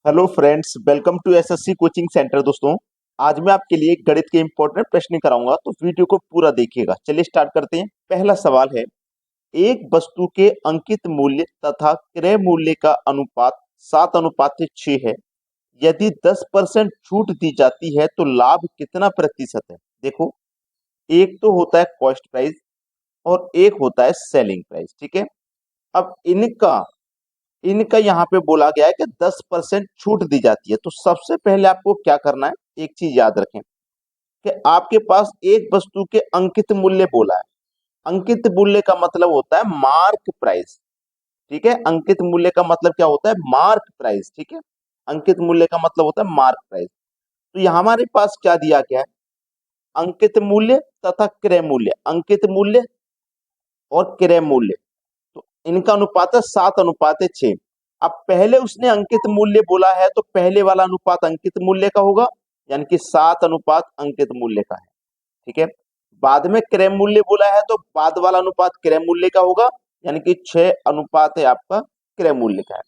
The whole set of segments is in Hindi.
Hello friends, welcome to SSC coaching centre. दोस्तों, आज मैं आपके लिए गणित के इंपॉर्टेंट प्रश्न कराऊंगा, तो वीडियो को पूरा देखिएगा। चलिए स्टार्ट करते हैं। पहला सवाल है, एक वस्तु के अंकित मूल्य तथा क्रय मूल्य का अनुपात 7:6 है। यदि 10% छूट दी जाती है तो लाभ कितना प्रतिशत है? देखो, एक तो होता है कॉस्ट प्राइस और एक होता है सेलिंग प्राइस। ठीक है। अब इनका इनका यहाँ पे बोला गया है कि 10% छूट दी जाती है। तो सबसे पहले आपको क्या करना है, एक चीज याद रखें कि आपके पास एक वस्तु के अंकित मूल्य बोला है। अंकित मूल्य का मतलब होता है मार्क प्राइस। ठीक है। अंकित मूल्य का मतलब क्या होता है? Mark price. ठीक है। अंकित मूल्य का मतलब होता है मार्क प्राइस। तो यहाँ हमारे पास क्या दिया गया है? अंकित मूल्य तथा क्रय मूल्य। अंकित मूल्य और क्रय मूल्य, तो इनका अनुपात है 7:6। अब पहले उसने अंकित मूल्य बोला है तो पहले वाला अनुपात अंकित मूल्य का होगा, यानी कि 7 अनुपात अंकित मूल्य का है। ठीक है। बाद में क्रय मूल्य बोला है तो बाद वाला अनुपात क्रय मूल्य का होगा, यानी कि 6 अनुपात है आपका क्रय मूल्य का है।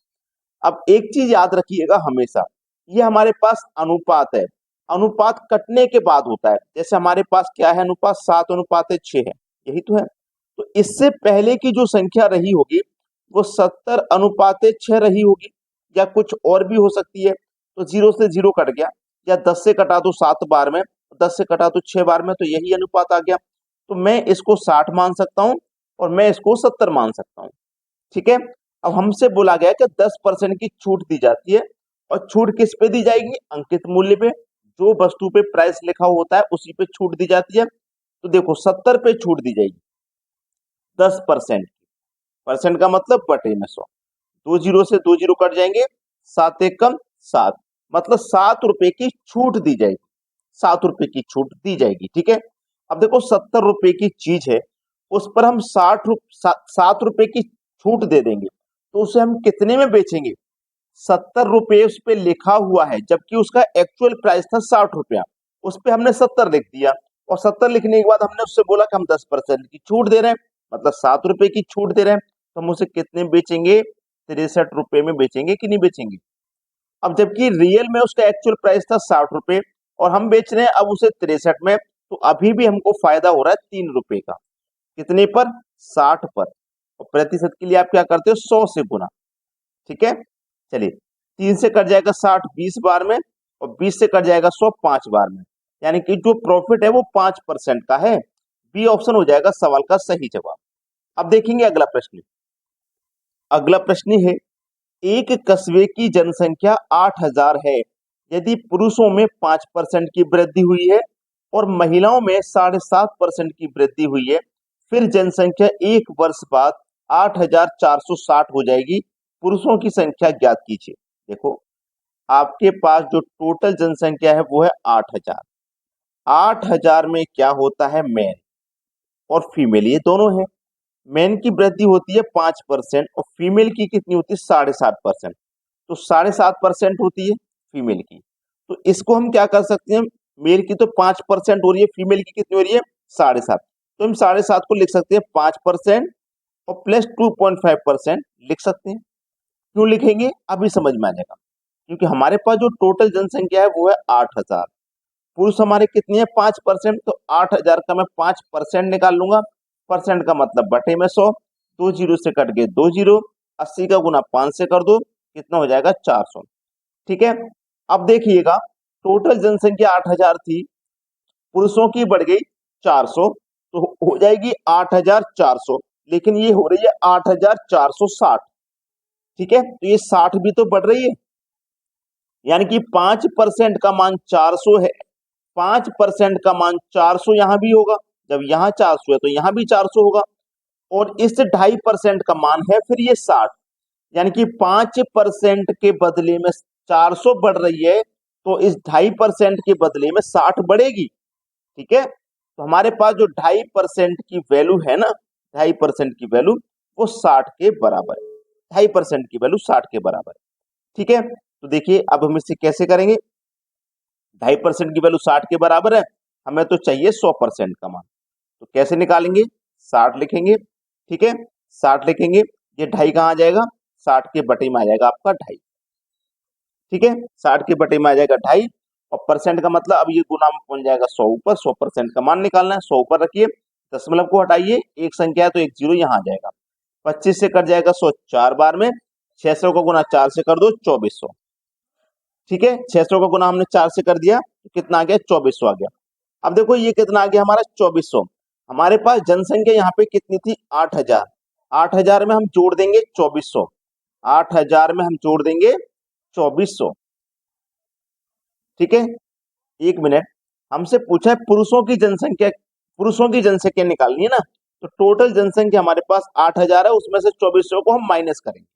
अब एक चीज याद रखिएगा हमेशा, ये हमारे पास अनुपात है। अनुपात कटने के बाद होता है। जैसे हमारे पास क्या है? अनुपात 7:6 है, यही तो है। तो इससे पहले की जो संख्या रही होगी वो 70:6 रही होगी, या कुछ और भी हो सकती है। तो 0 से 0 कट गया, या 10 से कटा दो 7 बार में, 10 से कटा दो 6 बार में, तो यही अनुपात आ गया। तो मैं इसको 60 मान सकता हूँ और मैं इसको 70 मान सकता हूँ। ठीक है। अब हमसे बोला गया कि 10% की छूट दी जाती है, और छूट किस पे दी जाएगी? अंकित मूल्य पे। जो वस्तु पे प्राइस लिखा हुआ होता है उसी पे छूट दी जाती है। तो देखो, 70 पे छूट दी जाएगी 10%। परसेंट का मतलब बटे में 100। दो जीरो से दो जीरो कट जाएंगे, 7 एकम 7, मतलब 7 रुपए की छूट दी जाएगी। 7 रुपए की छूट दी जाएगी। ठीक है। अब देखो, 70 रुपए की चीज है, उस पर हम 7 रुपए की छूट दे देंगे, तो उसे हम कितने में बेचेंगे? 70 रुपए उस पर लिखा हुआ है, जबकि उसका एक्चुअल प्राइस था 60 रुपया। उस पर हमने 70 लिख दिया, और 70 लिखने के बाद हमने उससे बोला कि हम 10% की छूट दे रहे हैं, मतलब 7 रुपए की छूट दे रहे हैं। तो हम उसे कितने में बेचेंगे? 63 रुपए में बेचेंगे कि नहीं बेचेंगे? अब जबकि रियल में उसका एक्चुअल प्राइस था 60 रुपए, और हम बेच रहे हैं अब उसे 63 में, तो अभी भी हमको फायदा हो रहा है 3 रुपए का। कितने पर? 60 पर। और प्रतिशत के लिए आप क्या करते हो? 100 से गुना। ठीक है। चलिए, 3 से कट जाएगा 60 20 बार में, और 20 से कट जाएगा 100 5 बार में, यानी कि जो प्रॉफिट है वो 5% का है। बी ऑप्शन हो जाएगा सवाल का सही जवाब। अब देखेंगे अगला प्रश्न। अगला प्रश्न है, एक कस्बे की जनसंख्या 8,000 है। यदि पुरुषों में 5% की वृद्धि हुई है और महिलाओं में 7.5% की वृद्धि हुई है, फिर जनसंख्या एक वर्ष बाद 8,460 हो जाएगी। पुरुषों की संख्या ज्ञात कीजिए। देखो, आपके पास जो टोटल जनसंख्या है वो है 8,000। 8,000 में क्या होता है? मेल और फीमेल, ये दोनों है। मेन की वृद्धि होती है 5%, और फीमेल की कितनी होती है? 7.5%। तो 7.5% होती है फीमेल की। तो इसको हम क्या कर सकते हैं? मेल की तो 5% हो रही है, फीमेल की कितनी हो रही है? 7.5। तो हम 7.5 को लिख सकते हैं 5% और प्लस 2.5% लिख सकते हैं। क्यों लिखेंगे? अभी समझ में आ जाएगा। क्योंकि हमारे पास जो टोटल जनसंख्या है वो है 8,000। पुरुष हमारे कितने हैं? 5%। तो 8,000 का मैं 5% निकाल लूंगा। परसेंट का मतलब बटे में 100। दो जीरो से कट गए दो जीरो। 80 का गुना 5 से कर दो, कितना हो जाएगा? 400। ठीक है। अब देखिएगा, टोटल जनसंख्या 8,000 थी, पुरुषों की बढ़ गई 400, तो हो जाएगी 8,400। लेकिन ये हो रही है 8,460। ठीक है। तो ये 60 भी तो बढ़ रही है, यानी कि 5% का मान 400 है। 5% का मान 400 यहां भी होगा। जब यहाँ 400 है तो यहाँ भी 400 होगा। और इस 2.5% का मान है फिर ये 60, यानी कि 5% के बदले में 400 बढ़ रही है, तो इस 2.5% के बदले में 60 बढ़ेगी। ठीक है। तो हमारे पास जो 2.5% की वैल्यू है ना, 2.5% की वैल्यू वो 60 के बराबर है। 2.5% की वैल्यू 60 के बराबर है। ठीक है। तो देखिए, अब हम इसे कैसे करेंगे? 2.5% की वैल्यू 60 के बराबर है, हमें तो चाहिए 100% का मान। तो कैसे निकालेंगे? 60 लिखेंगे। ठीक है। 60 लिखेंगे, ये ढाई कहाँ आ जाएगा? 60 के बटे में आ जाएगा आपका ढाई। ठीक है, 60 के बटे में आ जाएगा 2.5, और परसेंट का मतलब अब ये गुना में पहुंच जाएगा 100 ऊपर, 100% का मान निकालना है, 100 ऊपर रखिए, दशमलव को हटाइए, एक संख्या है तो एक जीरो यहाँ आ जाएगा, 25 से कट जाएगा 100 4 बार में, 600 का गुना 4 से कर दो 2400। ठीक है, 600 का गुना हमने 4 से कर दिया तो कितना आ गया, 2400 आ गया। अब देखो ये कितना आ गया हमारा, 2400। हमारे पास जनसंख्या यहाँ पे कितनी थी, 8000। 8000 में हम जोड़ देंगे 2400, 8000 में हम जोड़ देंगे 2400। ठीक है, एक मिनट, हमसे पूछा है पुरुषों की जनसंख्या, पुरुषों की जनसंख्या निकालनी है ना, तो टोटल जनसंख्या हमारे पास 8000 है, उसमें से 2400 को हम माइनस करेंगे।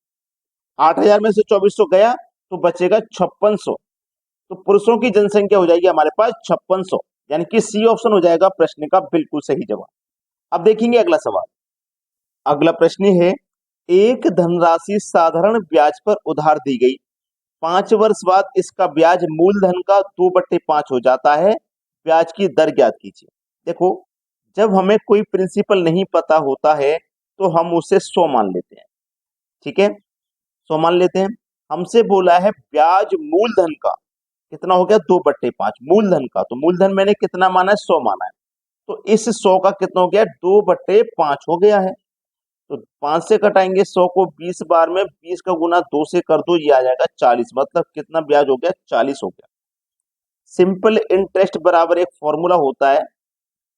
8000 में से 2400 गया तो बचेगा 5600, तो पुरुषों की जनसंख्या हो जाएगी हमारे पास 5600, यानी कि सी ऑप्शन हो जाएगा प्रश्न का बिल्कुल सही जवाब। अब देखेंगे अगला सवाल। अगला प्रश्न है, एक धनराशि साधारण ब्याज पर उधार दी गई, 5 वर्ष बाद इसका ब्याज मूलधन का 2/5 हो जाता है, ब्याज की दर ज्ञात कीजिए। देखो, जब हमें कोई प्रिंसिपल नहीं पता होता है तो हम उसे 100 मान लेते हैं। ठीक है, 100 मान लेते हैं। हमसे बोला है ब्याज मूलधन का कितना हो गया, 2/5 मूलधन का, तो मूलधन मैंने कितना माना है, 100 माना है, तो इस 100 का कितना हो गया, 2/5 हो गया है। तो 5 से कटाएंगे 100 को 20 बार में, 20 का गुना 2 से कर दो, ये आ जाएगा 40, मतलब कितना ब्याज हो गया, 40 हो गया। सिंपल इंटरेस्ट बराबर एक फॉर्मूला होता है,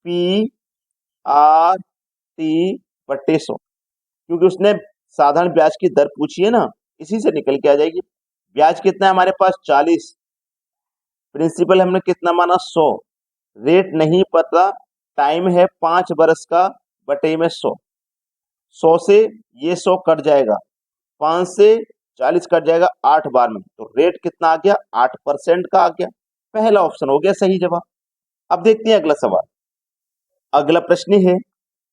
पी आर टी बटे 100, क्योंकि उसने साधारण ब्याज की दर पूछी है ना, इसी से निकल के आ जाएगी। ब्याज कितना है हमारे पास, 40, प्रिंसिपल हमने कितना माना, 100, रेट नहीं पता, टाइम है 5 वर्ष का, बटे में 100, 100 से ये 100 कट जाएगा, 5 से 40 कट जाएगा 8 बार में, तो रेट कितना आ गया, 8% का आ गया। पहला ऑप्शन हो गया सही जवाब। अब देखते हैं अगला सवाल। अगला प्रश्न है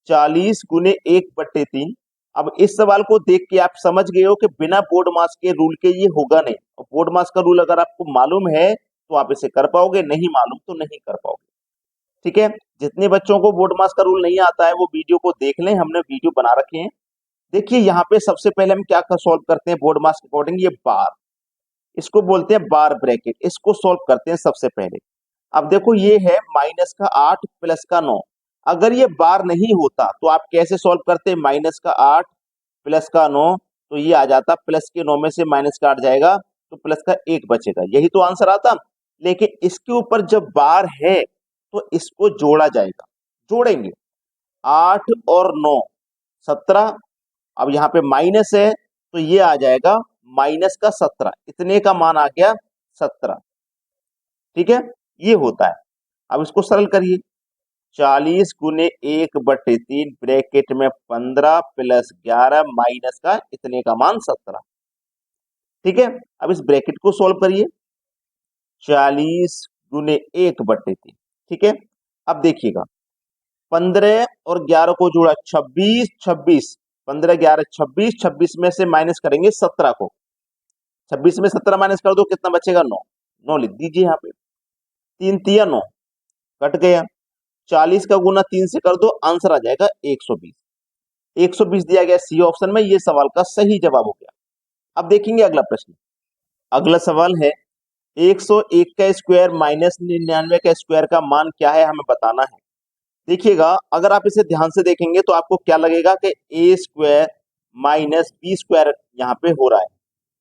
40 गुने 1/3। अब इस सवाल को देख के आप समझ गए हो कि बिना बोर्ड मास के रूल के ये होगा नहीं, और बोर्ड मास का रूल अगर आपको मालूम है तो आप इसे कर पाओगे, नहीं मालूम तो नहीं कर पाओगे। ठीक है, जितने बच्चों को बोर्ड मास का रूल नहीं आता है वो वीडियो को देख लें, हमने वीडियो बना रखे हैं। देखिए यहाँ पे सबसे पहले हम क्या सॉल्व करते हैं बोर्ड मास के अकॉर्डिंग, ये बार, इसको बोलते हैं बार ब्रैकेट, इसको सॉल्व करते हैं सबसे पहले। अब देखो ये है -8 प्लस का 9, अगर ये बार नहीं होता तो आप कैसे सॉल्व करते, -8 प्लस का 9, तो ये आ जाता प्लस के 9 में से माइनस का 8 जाएगा तो प्लस का 1 बचेगा, यही तो आंसर आता। लेकिन इसके ऊपर जब बार है तो इसको जोड़ा जाएगा, जोड़ेंगे 8 और 9 17, अब यहाँ पे माइनस है तो ये आ जाएगा माइनस का 17, इतने का मान आ गया 17। ठीक है, ये होता है। अब इसको सरल करिए, 40 गुने 1/3 ब्रैकेट में 15 प्लस 11 माइनस का इतने का मान 17। ठीक है, अब इस ब्रैकेट को सॉल्व करिए, 40 गुने 1/3। ठीक है, अब देखिएगा 15 और 11 को जोड़ा 26, 26, 15 11 26, 26 में से माइनस करेंगे 17 को, 26 में 17 माइनस कर दो कितना बचेगा, 9, 9 लिख दीजिए यहाँ पे, 3 तिया 9 कट गया, 40 का गुना 3 से कर दो, आंसर आ जाएगा 120, 120 दिया गया सी ऑप्शन में, ये सवाल का सही जवाब हो गया। अब देखेंगे अगला प्रश्न। अगला सवाल है 101 का स्क्वायर माइनस 99 का स्क्वायर का मान क्या है, हमें बताना है। देखिएगा अगर आप इसे ध्यान से देखेंगे तो आपको क्या लगेगा कि ए स्क्वायर माइनस बी स्क्वायर यहाँ पे हो रहा है,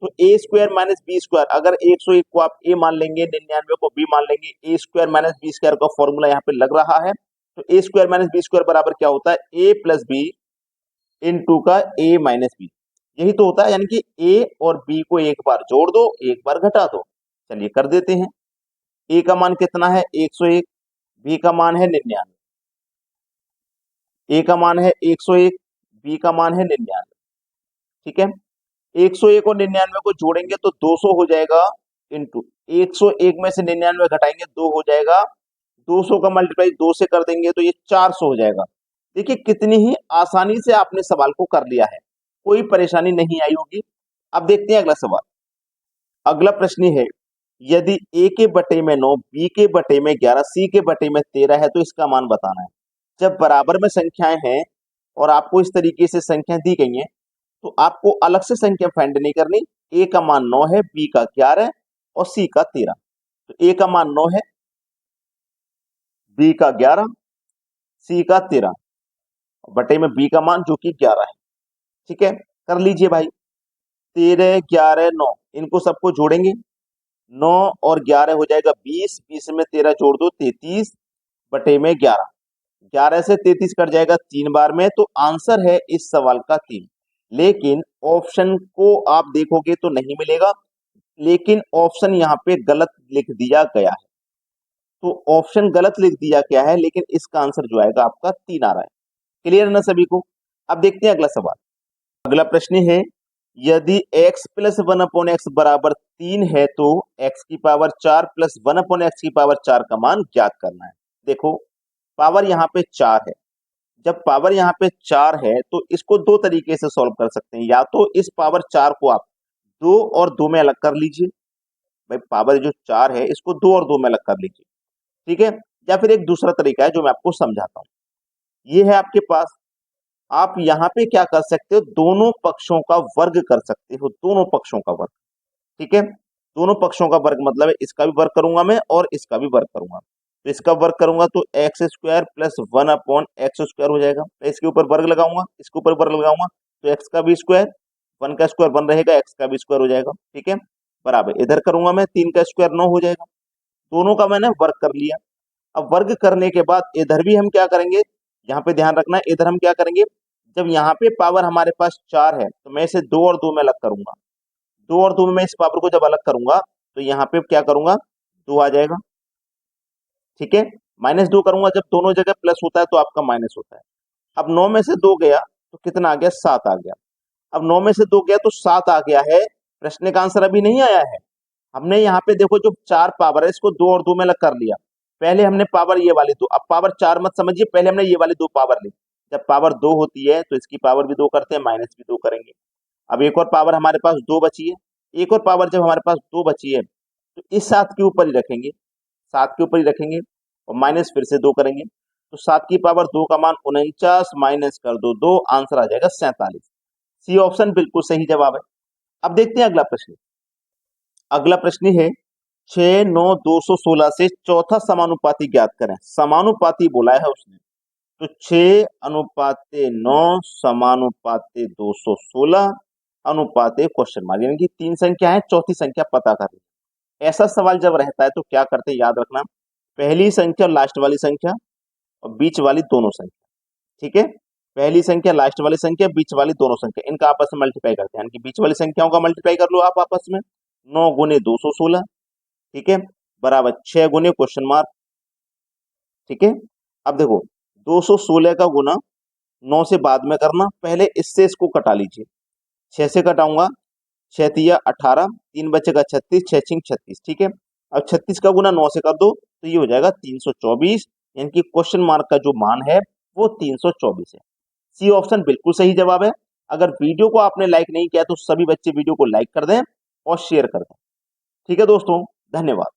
तो ए स्क्वायर माइनस बी स्क्वायर, अगर 101 को आप ए मान लेंगे, 99 को बी मान लेंगे, ए स्क्वायर माइनस बी स्क्वायर का फॉर्मूला यहाँ पे लग रहा है, तो ए स्क्वायर माइनस बी स्क्वायर बराबर क्या होता है, ए प्लस बी इनटू का ए माइनस बी, यही तो होता है, यानी कि ए और बी को एक बार जोड़ दो, एक बार घटा दो। चलिए कर देते हैं, ए का मान कितना है 101, बी का मान है 99, ए का मान है 101, बी का मान है 99। ठीक है, 101 और 99 को जोड़ेंगे तो 200 हो जाएगा, इंटू 101 में से 99 घटाएंगे 2 हो जाएगा, 200 का मल्टीप्लाई 2 से कर देंगे तो ये 400 हो जाएगा। देखिए कितनी ही आसानी से आपने सवाल को कर लिया है, कोई परेशानी नहीं आई होगी। अब देखते हैं अगला सवाल। अगला प्रश्न है, यदि ए के बटे में 9, बी के बटे में 11, सी के बटे में 13 है तो इसका मान बताना है। जब बराबर में संख्याएं हैं और आपको इस तरीके से संख्या दी गई हैं तो आपको अलग से संख्या फाइंड नहीं करनी, ए का मान 9 है, बी का 11 है, और सी का 13। तो ए का मान 9 है, बी का 11, सी का 13, बटे में बी का मान जो कि 11 है। ठीक है, कर लीजिए भाई। 13 11 9, इनको सबको जोड़ेंगे। 9 और 11 हो जाएगा 20, 20 में 13 जोड़ दो 33, बटे में 11। 11 से 33 कट जाएगा 3 बार में, तो आंसर है इस सवाल का 3। लेकिन ऑप्शन को आप देखोगे तो नहीं मिलेगा, लेकिन ऑप्शन यहाँ पे गलत लिख दिया गया है। तो ऑप्शन गलत लिख दिया गया है, लेकिन इसका आंसर जो आएगा आपका 3 आ रहा है। क्लियर है ना सभी को? अब देखते हैं अगला सवाल। अगला प्रश्न है, यदि x प्लस 1/x बराबर 3 है तो x की पावर 4 प्लस 1/x की पावर 4 का मान ज्ञात करना है। देखो, पावर यहाँ पे 4 है। जब पावर यहाँ पे 4 है तो इसको दो तरीके से सॉल्व कर सकते हैं। या तो इस पावर 4 को आप 2 और 2 में अलग कर लीजिए। भाई पावर जो 4 है इसको 2 और 2 में अलग कर लीजिए। ठीक है, या फिर एक दूसरा तरीका है जो मैं आपको समझाता हूँ। ये है आपके पास, आप यहाँ पे क्या कर सकते हो, दोनों पक्षों का वर्ग कर सकते हो, दोनों पक्षों का वर्ग। ठीक है, दोनों पक्षों का वर्ग मतलब है इसका भी वर्ग करूंगा मैं और इसका भी वर्ग करूंगा। तो इसका वर्ग करूंगा तो एक्स स्क्वायर प्लस 1/x² हो जाएगा। तो इसके ऊपर वर्ग लगाऊंगा, इसके ऊपर वर्ग लगाऊंगा, तो एक्स का भी स्क्वायर, 1 का स्क्वायर 1 रहेगा, एक्स का भी स्क्वायर हो जाएगा। ठीक है, बराबर इधर करूंगा मैं, 3 का स्क्वायर 9 हो जाएगा। दोनों का मैंने वर्ग कर लिया। अब वर्ग करने के बाद इधर भी हम क्या करेंगे, यहाँ पे ध्यान रखना है, इधर हम क्या करेंगे, जब यहाँ पे पावर हमारे पास 4 है तो मैं इसे 2 और 2 में अलग करूंगा। 2 और 2 में मैं इस पावर को जब अलग करूंगा तो यहाँ पे क्या करूंगा, 2 आ जाएगा। ठीक है, -2 करूंगा, जब दोनों जगह प्लस होता है तो आपका माइनस होता है। अब 9 में से 2 गया तो कितना आ गया, 7 आ गया। अब 9 में से 2 गया तो 7 आ गया है। प्रश्न का आंसर अभी नहीं आया है। हमने यहाँ पे देखो जो 4 पावर है इसको 2 और 2 में अलग कर लिया। पहले हमने पावर ये वाली 2, अब पावर 4 मत समझिए, पहले हमने ये वाली 2 पावर ली। जब पावर 2 होती है तो इसकी पावर भी 2 करते हैं, माइनस भी 2 करेंगे। अब एक और पावर हमारे पास 2 बची है। एक और पावर जब हमारे पास 2 बची है तो इस 7 के ऊपर ही रखेंगे, 7 के ऊपर ही रखेंगे और माइनस फिर से 2 करेंगे। तो 7 की पावर 2 का मान 49, माइनस कर दो 2, आंसर आ जाएगा 47। सी ऑप्शन बिल्कुल सही जवाब है। अब देखते हैं अगला प्रश्न। अगला प्रश्न है, 6 9 216 से चौथा समानुपाती ज्ञात करें। समानुपाती बोला है उसने, तो 6:9 समानुपाती 216 अनुपाते क्वेश्चन मार्क, यानी कि 3 संख्या है, चौथी संख्या पता करनी। ऐसा सवाल जब रहता है तो क्या करते हैं, याद रखना, पहली संख्या लास्ट वाली संख्या और बीच वाली दोनों संख्या। ठीक है, पहली संख्या लास्ट वाली संख्या बीच वाली दोनों संख्या, इनका आपस में मल्टीप्लाई करते हैं, यानी कि बीच वाली संख्याओं का मल्टीप्लाई कर लो आप आपस में। 9 गुने 216, ठीक है, बराबर 6 गुने क्वेश्चन मार्क। ठीक है, अब देखो 216 का गुना 9 से बाद में करना, पहले इससे इसको कटा लीजिए। 6 से कटाऊंगा, 6 तिया 18, 3 बचेगा 36, 6 छिंग 36। ठीक है, अब 36 का गुना 9 से कर दो तो ये हो जाएगा 324, यानी कि क्वेश्चन मार्क का जो मान है वो 324 है। सी ऑप्शन बिल्कुल सही जवाब है। अगर वीडियो को आपने लाइक नहीं किया तो सभी बच्चे वीडियो को लाइक कर दें और शेयर कर दें। ठीक है दोस्तों, धन्यवाद।